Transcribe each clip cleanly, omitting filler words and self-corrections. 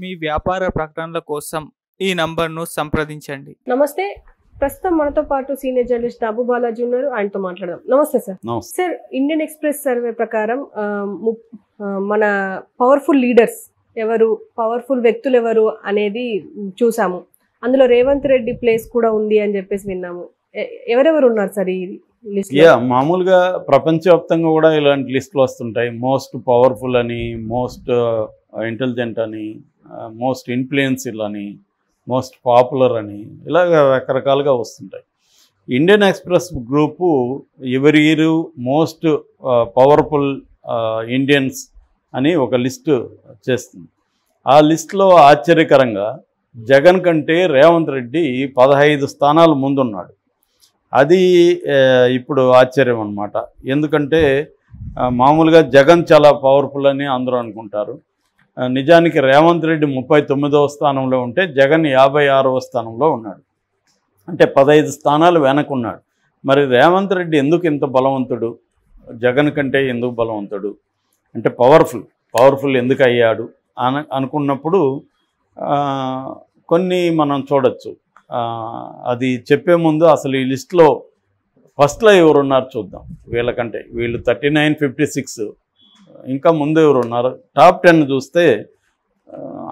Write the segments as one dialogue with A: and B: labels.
A: మీ వ్యాపార ప్రకటనల కోసం ఈ నంబర్ను సంప్రదించండి.
B: నమస్తే. ప్రస్తుతం మనతో పాటు సీనియర్ జర్నలిస్ట్ అబు బాలాజీ ఉన్నారు. ఆయనతో మాట్లాడదాం. నమస్తే sir. Sir, Indian express survey ప్రకారం మన పవర్ఫుల్ లీడర్స్ ఎవరు, పవర్ఫుల్ వ్యక్తులు ఎవరు అనేది చూసాము. అందులో రేవంత్ రెడ్డి ప్లేస్ కూడా ఉంది అని చెప్పేసి విన్నాము. ఎవరెవరు ఉన్నారు సార్ ఈ లిస్ట్?
C: మామూలుగా ప్రపంచవ్యాప్తంగా కూడా ఇలాంటి లిస్టులు వస్తుంటాయి. మోస్ట్ పవర్ఫుల్ అని, మోస్ట్ ఇంటెలిజెంట్ అని, మోస్ట్ ఇన్ఫ్లుయెన్షియల్ అని, మోస్ట్ పాపులర్ అని, ఇలాగ రకరకాలుగా వస్తుంటాయి. ఇండియన్ ఎక్స్ప్రెస్ గ్రూపు ఎవరి ఇయర్ మోస్ట్ పవర్ఫుల్ ఇండియన్స్ అని ఒక లిస్టు చేస్తుంది. ఆ లిస్టులో ఆశ్చర్యకరంగా జగన్ కంటే రేవంత్ రెడ్డి 15 స్థానాలు ముందున్నాడు. అది ఇప్పుడు ఆశ్చర్యం అన్నమాట. ఎందుకంటే మామూలుగా జగన్ చాలా పవర్ఫుల్ అని అందరూ అనుకుంటారు. నిజానికి రేవంత్ రెడ్డి 39వ స్థానంలో ఉంటే జగన్ 56వ స్థానంలో ఉన్నాడు. అంటే 15 స్థానాలు వెనకున్నాడు. మరి రేవంత్ రెడ్డి ఎందుకు ఇంత బలవంతుడు, జగన్ కంటే ఎందుకు బలవంతుడు అంటే పవర్ఫుల్ ఎందుకు అయ్యాడు అనుకున్నప్పుడు కొన్ని మనం చూడొచ్చు. అది చెప్పే ముందు అసలు ఈ లిస్టులో ఫస్ట్లో ఎవరున్నారు చూద్దాం. వీళ్ళకంటే వీళ్ళు 39, 56, ఇంకా ముందు ఎవరు ఉన్నారు. టాప్ 10 చూస్తే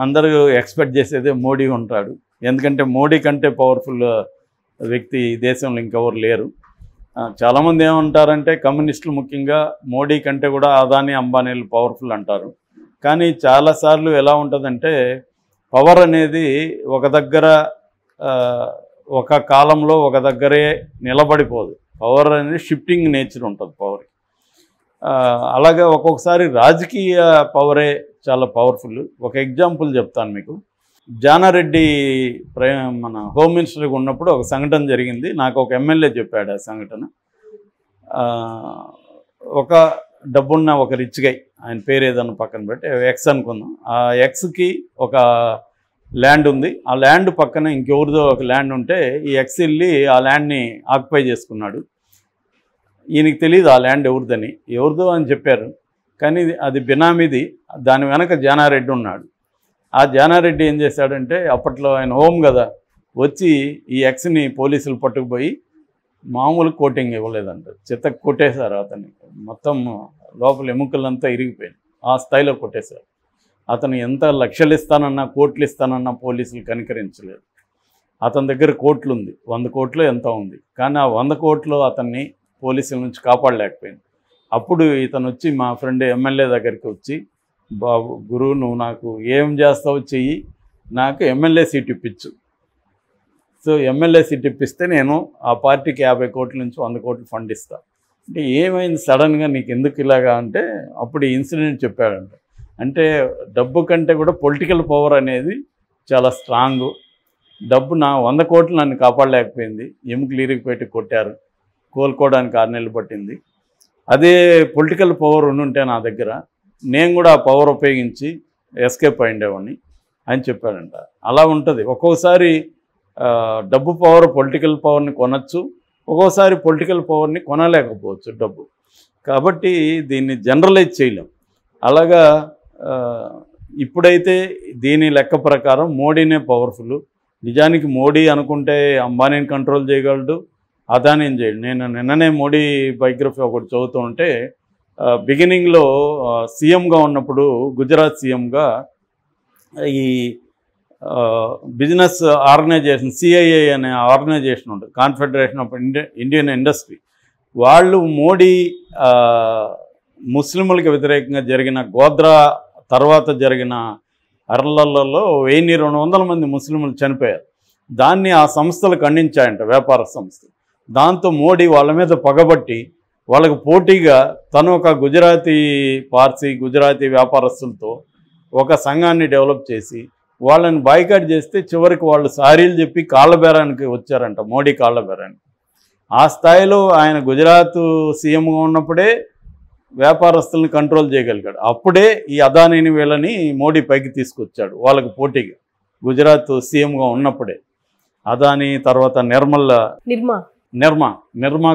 C: అందరూ ఎక్స్పెక్ట్ చేసేదే మోడీ ఉంటాడు. ఎందుకంటే మోడీ కంటే పవర్ఫుల్ వ్యక్తి ఈ దేశంలో ఇంకెవరు లేరు. చాలామంది ఏమంటారంటే కమ్యూనిస్టులు ముఖ్యంగా మోడీ కంటే కూడా అదానీ అంబానీలు పవర్ఫుల్ అంటారు. కానీ చాలాసార్లు ఎలా ఉంటుందంటే పవర్ అనేది ఒక దగ్గర ఒక కాలంలో ఒక దగ్గరే నిలబడిపోదు. పవర్ అనేది షిఫ్టింగ్ నేచర్ ఉంటుంది పవర్. అలాగే ఒక్కొక్కసారి రాజకీయ పవరే చాలా పవర్ఫుల్. ఒక ఎగ్జాంపుల్ చెప్తాను మీకు. జానారెడ్డి మన హోమ్ మినిస్టర్గా ఉన్నప్పుడు ఒక సంఘటన జరిగింది. నాకు ఒక ఎమ్మెల్యే చెప్పాడు ఆ సంఘటన. ఒక డబ్బున్న ఒక రిచ్ గై, ఆయన పేరు ఏదన్నా పక్కన పెట్టి ఎక్స్ అనుకుందాం. ఆ ఎక్స్కి ఒక ల్యాండ్ ఉంది. ఆ ల్యాండ్ పక్కన ఇంకెవరిదో ఒక ల్యాండ్ ఉంటే ఈ ఎక్స్ వెళ్ళి ఆ ల్యాండ్ని ఆక్యుపై చేసుకున్నాడు. ఈయనకి తెలియదు ఆ ల్యాండ్ ఎవరిదో అని చెప్పారు. కానీ అది బినామీది. దాని వెనక జానారెడ్డి ఉన్నాడు. ఆ జానారెడ్డి ఏం చేశాడంటే అప్పట్లో ఆయన హోమ్ కదా, వచ్చి ఈ ఎక్స్ని పోలీసులు పట్టుకుపోయి మామూలు కోటింగ్ ఇవ్వలేదంట, చెత్త కొట్టేశారు అతన్ని. మొత్తం లోపల ఎముకలంతా ఇరిగిపోయింది. ఆ స్థాయిలో కొట్టేశారు. అతను ఎంత లక్షలు ఇస్తానన్నా కోట్లు ఇస్తానన్నా పోలీసులు కనికరించలేదు. అతని దగ్గర కోట్లు ఉంది, 100 కోట్లు ఎంత ఉంది. కానీ ఆ 100 కోట్లు అతన్ని పోలీసుల నుంచి కాపాడలేకపోయింది. అప్పుడు ఇతను వచ్చి మా ఫ్రెండ్ ఎమ్మెల్యే దగ్గరికి వచ్చి, బాబు గురువు నువ్వు నాకు ఏం చేస్తావు చెయ్యి, నాకు ఎమ్మెల్యే సీట్ ఇప్పించు. సో ఎమ్మెల్యే సీట్ ఇప్పిస్తే నేను ఆ పార్టీకి 50 కోట్ల నుంచి 100 కోట్లు ఫండ్ ఇస్తాను. అంటే ఏమైంది సడన్గా నీకు ఎందుకు ఇలాగా అంటే అప్పుడు ఈ ఇన్సిడెంట్ చెప్పాడంట. అంటే డబ్బు కంటే కూడా పొలిటికల్ పవర్ అనేది చాలా స్ట్రాంగు. డబ్బు 100 కోట్లు నన్ను కాపాడలేకపోయింది, ఎముకలు ఇరిగిపెట్టి కొట్టారు, కోలుకోవడానికి 6 నెలలు పట్టింది. అదే పొలిటికల్ పవర్ ఉంటే నా దగ్గర నేను కూడా ఆ పవర్ ఉపయోగించి ఎస్కేప్ అయ్యేవాడిని అని చెప్పాడంట. అలా ఉంటుంది. ఒక్కోసారి డబ్బు పవర్ పొలిటికల్ పవర్ని కొనచ్చు, ఒక్కోసారి పొలిటికల్ పవర్ని కొనలేకపోవచ్చు డబ్బు. కాబట్టి దీన్ని జనరలైజ్ చేయలేం. అలాగా ఇప్పుడైతే దీని లెక్క ప్రకారం మోడీనే పవర్ఫుల్. నిజానికి మోడీ అనుకుంటే అంబానీని కంట్రోల్ చేయగలడు, అదానేం చేయడు. నేను నిన్ననే మోడీ బయోగ్రఫీ ఒకటి చదువుతూ ఉంటే బిగినింగ్లో సీఎంగా ఉన్నప్పుడు గుజరాత్ సీఎంగా ఈ బిజినెస్ ఆర్గనైజేషన్ సిఐఐ అనే ఆర్గనైజేషన్ ఉంటుంది, కాన్ఫెడరేషన్ ఆఫ్ ఇండియన్ ఇండస్ట్రీ. వాళ్ళు మోడీ ముస్లింలకు వ్యతిరేకంగా జరిగిన గోద్రా తర్వాత జరిగిన అర్లలలో 1200 మంది ముస్లింలు చనిపోయారు. దాన్ని ఆ సంస్థలు ఖండించాయంట, వ్యాపార సంస్థలు. దాంతో మోడీ వాళ్ళ మీద పగబట్టి వాళ్ళకు పోటీగా తను ఒక గుజరాతీ వ్యాపారస్తులతో ఒక సంఘాన్ని డెవలప్ చేసి వాళ్ళని బాయ్కాట్ చేస్తే చివరికి వాళ్ళు సారీలు చెప్పి కాళ్ళబేరానికి వచ్చారంట, మోడీ కాళ్ళబేరానికి. ఆ స్థాయిలో ఆయన గుజరాత్ సీఎంగా ఉన్నప్పుడే వ్యాపారస్తులను కంట్రోల్ చేయగలిగాడు. అప్పుడే ఈ అదానీని వీళ్ళని మోడీ పైకి తీసుకొచ్చాడు వాళ్ళకు పోటీగా. గుజరాత్ సీఎంగా ఉన్నప్పుడే అదానీ, తర్వాత నిర్మా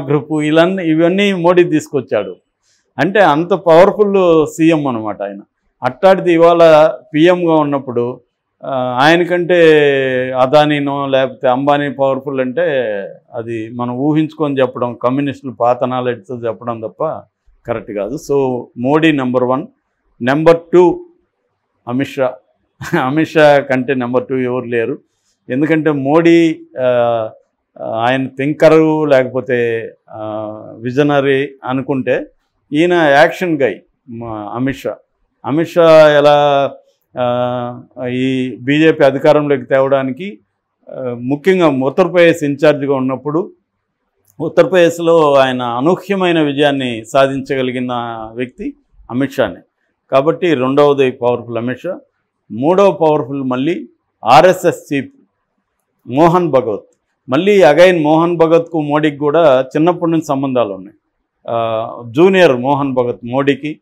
C: గ్రూపు ఇవన్నీ మోడీ తీసుకొచ్చాడు. అంటే అంత పవర్ఫుల్ సీఎం అనమాట ఆయన. అట్టాడిది ఇవాళ పిఎంగా ఉన్నప్పుడు ఆయనకంటే అదానీనో లేకపోతే అంబానీ పవర్ఫుల్ అంటే అది మనం ఊహించుకొని చెప్పడం, కమ్యూనిస్టులు పాత నాలెడ్జ్తో చెప్పడం తప్ప కరెక్ట్ కాదు. So Modi number 1. Number 2 Amit Shah. Amit Shah కంటే నెంబర్ 2 ఎవరు లేరు. ఎందుకంటే మోడీ ఆయన థింకరు లేకపోతే విజనరీ అనుకుంటే, ఈయన యాక్షన్ గై అమిత్ షా. అమిత్ షా ఎలా ఈ బీజేపీ అధికారంలోకి తేవడానికి ముఖ్యంగా ఉత్తరప్రదేశ్ ఇన్ఛార్జిగా ఉన్నప్పుడు ఉత్తరప్రదేశ్లో ఆయన అనూహ్యమైన విజయాన్ని సాధించగలిగిన వ్యక్తి అమిత్ షానే. కాబట్టి రెండవది పవర్ఫుల్ అమిత్ షా. మూడవ పవర్ఫుల్ మళ్ళీ ఆర్ఎస్ఎస్ చీఫ్ మోహన్ భగవత్. మళ్ళీ అగైన్ మోహన్ భగవత్కు మోడీకి కూడా చిన్నప్పటి నుంచి సంబంధాలు ఉన్నాయి. జూనియర్ మోహన్ భగత్ మోడీకి.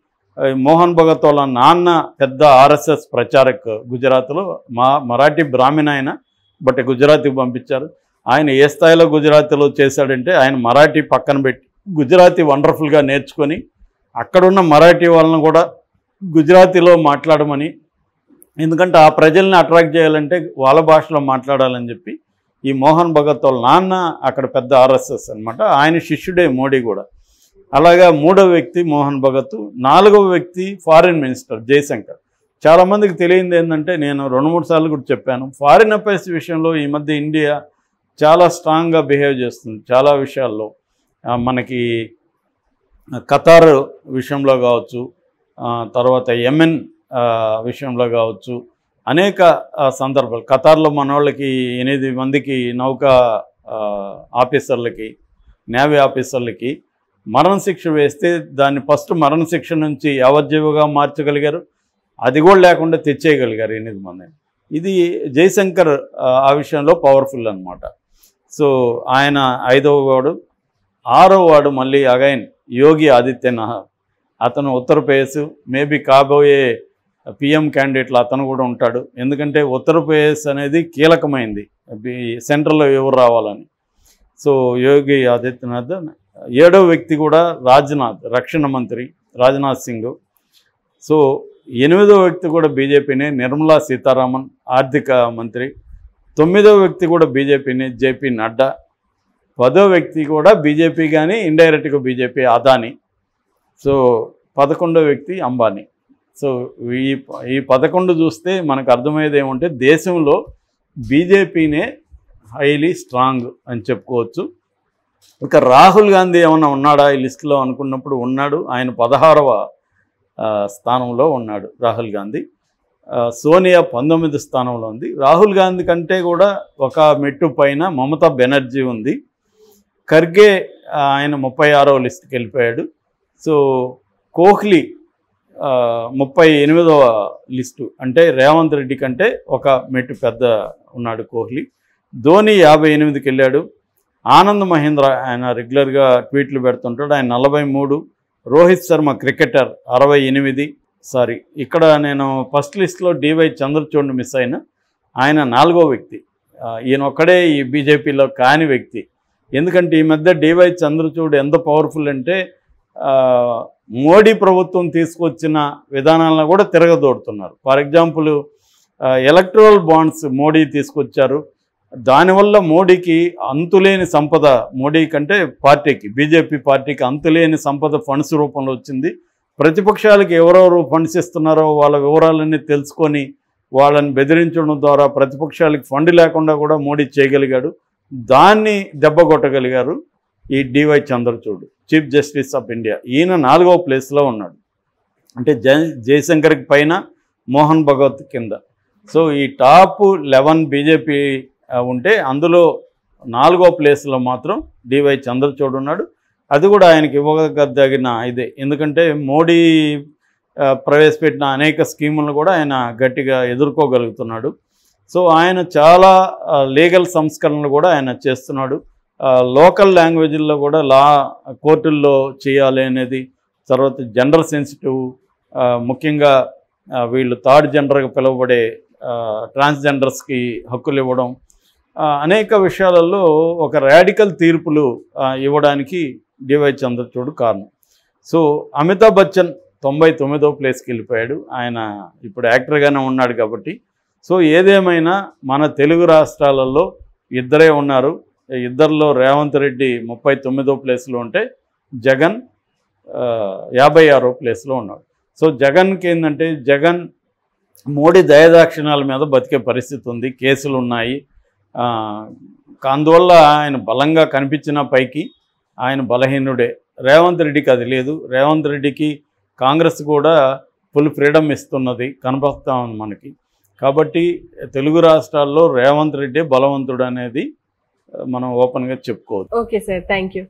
C: మోహన్ భగత్ వాళ్ళ నాన్న పెద్ద ఆర్ఎస్ఎస్ ప్రచారక్ గుజరాత్లో. మరాఠీ బ్రాహ్మణ ఆయన, బట్ గుజరాతీకి పంపించారు. ఆయన ఏ స్థాయిలో గుజరాతీలో చేశాడంటే, ఆయన మరాఠీ పక్కన పెట్టి గుజరాతీ వండర్ఫుల్గా నేర్చుకొని అక్కడున్న మరాఠీ వాళ్ళని కూడా గుజరాతీలో మాట్లాడమని, ఎందుకంటే ఆ ప్రజల్ని అట్రాక్ట్ చేయాలంటే వాళ్ళ భాషలో మాట్లాడాలని చెప్పి ఈ మోహన్ భగత్ వాళ్ళ నాన్న అక్కడ పెద్ద ఆర్ఎస్ఎస్ అనమాట. ఆయన శిష్యుడే మోడీ కూడా. అలాగా మూడవ వ్యక్తి మోహన్ భగత్. నాలుగవ వ్యక్తి ఫారిన్ మినిస్టర్ జయశంకర్. చాలామందికి తెలియంది ఏంటంటే, నేను 2-3 సార్లు కూడా చెప్పాను, ఫారిన్ అఫైర్స్ విషయంలో ఈ మధ్య ఇండియా చాలా స్ట్రాంగ్గా బిహేవ్ చేస్తుంది చాలా విషయాల్లో. మనకి ఖతార్ విషయంలో కావచ్చు, తర్వాత యెమెన్ విషయంలో కావచ్చు, అనేక సందర్భాలు. ఖతార్లో మన వాళ్ళకి 8 మందికి నౌకా ఆఫీసర్లకి, నేవీ ఆఫీసర్లకి మరణశిక్ష వేస్తే దాన్ని ఫస్ట్ మరణశిక్ష నుంచి యావజ్జీవిగా మార్చగలిగారు. అది కూడా లేకుండా తెచ్చేయగలిగారు 8 మందిని. ఇది జయశంకర్ ఆ విషయంలో పవర్ఫుల్ అనమాట. సో ఆయన 5వ వాడు. 6వ వాడు మళ్ళీ అగైన్ యోగి ఆదిత్యనాథ్. అతను ఉత్తరప్రదేశ్ మేబీ కాబోయే పిఎం క్యాండిడేట్లు అతను కూడా ఉంటాడు. ఎందుకంటే ఉత్తరప్రదేశ్ అనేది కీలకమైంది సెంట్రల్లో ఎవరు రావాలని. సో యోగి ఆదిత్యనాథ్. 7వ వ్యక్తి కూడా రాజ్నాథ్, రక్షణ మంత్రి రాజ్నాథ్ సింగ్. సో 8వ వ్యక్తి కూడా బీజేపీనే, నిర్మలా సీతారామన్ ఆర్థిక మంత్రి. 9వ వ్యక్తి కూడా బీజేపీనే, జేపీ నడ్డా. 10వ వ్యక్తి కూడా బీజేపీ కానీ ఇండైరెక్ట్గా బీజేపీ, అదానీ. సో 11వ వ్యక్తి అంబానీ. సో ఈ 11 చూస్తే మనకు అర్థమయ్యేది ఏమంటే, దేశంలో బీజేపీనే హైలీ స్ట్రాంగ్ అని చెప్పుకోవచ్చు. ఇక రాహుల్ గాంధీ ఏమన్నా ఉన్నాడా ఈ లిస్టులో అనుకున్నప్పుడు ఉన్నాడు. ఆయన 16వ స్థానంలో ఉన్నాడు రాహుల్ గాంధీ. సోనియా 19వ స్థానంలో ఉంది. రాహుల్ గాంధీ కంటే కూడా ఒక మెట్టు పైన మమతా బెనర్జీ ఉంది. ఖర్గే ఆయన 36వ లిస్టుకి వెళ్ళిపోయాడు. సో కోహ్లీ 38వ లిస్టు, అంటే రేవంత్ రెడ్డి కంటే ఒక మెట్టు పెద్ద ఉన్నాడు కోహ్లీ. ధోని 58కి వెళ్ళాడు. ఆనంద్ మహేంద్ర ఆయన రెగ్యులర్గా ట్వీట్లు పెడుతుంటాడు, ఆయన 43. రోహిత్ శర్మ క్రికెటర్ 68. సారీ, ఇక్కడ నేను ఫస్ట్ లిస్ట్లో డివై చంద్రచూడ్ని మిస్ అయినా. ఆయన 4వ వ్యక్తి. ఈయన ఒక్కడే ఈ బీజేపీలో కాని వ్యక్తి. ఎందుకంటే ఈ మధ్య డివై చంద్రచూడ్ ఎంత పవర్ఫుల్ అంటే, మోడీ ప్రభుత్వం తీసుకొచ్చిన విధానాలను కూడా తిరగదోడుతున్నారు. For example electoral bonds Modi తీసుకొచ్చారు. దానివల్ల మోడీకి అంతులేని సంపద, మోడీ కంటే పార్టీకి, బీజేపీ పార్టీకి అంతులేని సంపద ఫండ్స్ రూపంలో వచ్చింది. ప్రతిపక్షాలకు ఎవరెవరు ఫండ్స్ ఇస్తున్నారో వాళ్ళ వివరాలన్నీ తెలుసుకొని వాళ్ళని బెదిరించడం ద్వారా ప్రతిపక్షాలకు ఫండ్ లేకుండా కూడా మోడీ చేయగలిగాడు. దాన్ని దెబ్బ కొట్టగలిగారు ఈ DY Chandrachud, chief justice of India. ఈయన 4వ ప్లేస్లో ఉన్నాడు. అంటే జయశంకర్కి పైన మోహన్ భగవత్ కింద. సో ఈ టాప్ 11 బీజేపీ ఉంటే అందులో 4వ ప్లేస్లో మాత్రం డివై చంద్రచూడ్ ఉన్నాడు. అది కూడా ఆయనకి ఇవ్వదగిన ఇదే. ఎందుకంటే మోడీ ప్రవేశపెట్టిన అనేక స్కీములను కూడా ఆయన గట్టిగా ఎదుర్కోగలుగుతున్నాడు. సో ఆయన చాలా లీగల్ సంస్కరణలు కూడా ఆయన చేస్తున్నాడు. లోకల్ లాంగ్వేజ్ల్లో కూడా కోర్టుల్లో చేయాలి అనేది. తర్వాత జెండర్ సెన్సిటివ్, ముఖ్యంగా వీళ్ళు థర్డ్ జెండర్గా పిలువబడే ట్రాన్స్జెండర్స్కి హక్కులు ఇవ్వడం, అనేక విషయాలలో ఒక రాడికల్ తీర్పులు ఇవ్వడానికి డివై చంద్రచూడ్ కారణం. సో అమితాబ్ బచ్చన్ 99వ ప్లేస్కి వెళ్ళిపోయాడు. ఆయన ఇప్పుడు యాక్టర్గానే ఉన్నాడు కాబట్టి. సో ఏదేమైనా మన తెలుగు రాష్ట్రాలలో ఇద్దరే ఉన్నారు. ఇద్దరిలో రేవంత్ రెడ్డి 39వ ప్లేస్లో ఉంటే జగన్ 56వ ప్లేస్లో ఉన్నాడు. సో జగన్కి ఏంటంటే జగన్ మోడీ దయాదాక్షిణ్యాల మీద బతికే పరిస్థితి ఉంది, కేసులు ఉన్నాయి. అందువల్ల ఆయన బలంగా కనిపించిన పైకి ఆయన బలహీనుడే. రేవంత్ రెడ్డికి అది లేదు. రేవంత్ రెడ్డికి కాంగ్రెస్ కూడా ఫుల్ ఫ్రీడమ్ ఇస్తున్నది, కనపడతా ఉంది మనకి. కాబట్టి తెలుగు రాష్ట్రాల్లో రేవంత్ రెడ్డి బలవంతుడు అనేది మనం ఓపెన్గా చెప్పుకోవచ్చు.
B: Okay sir, thank you.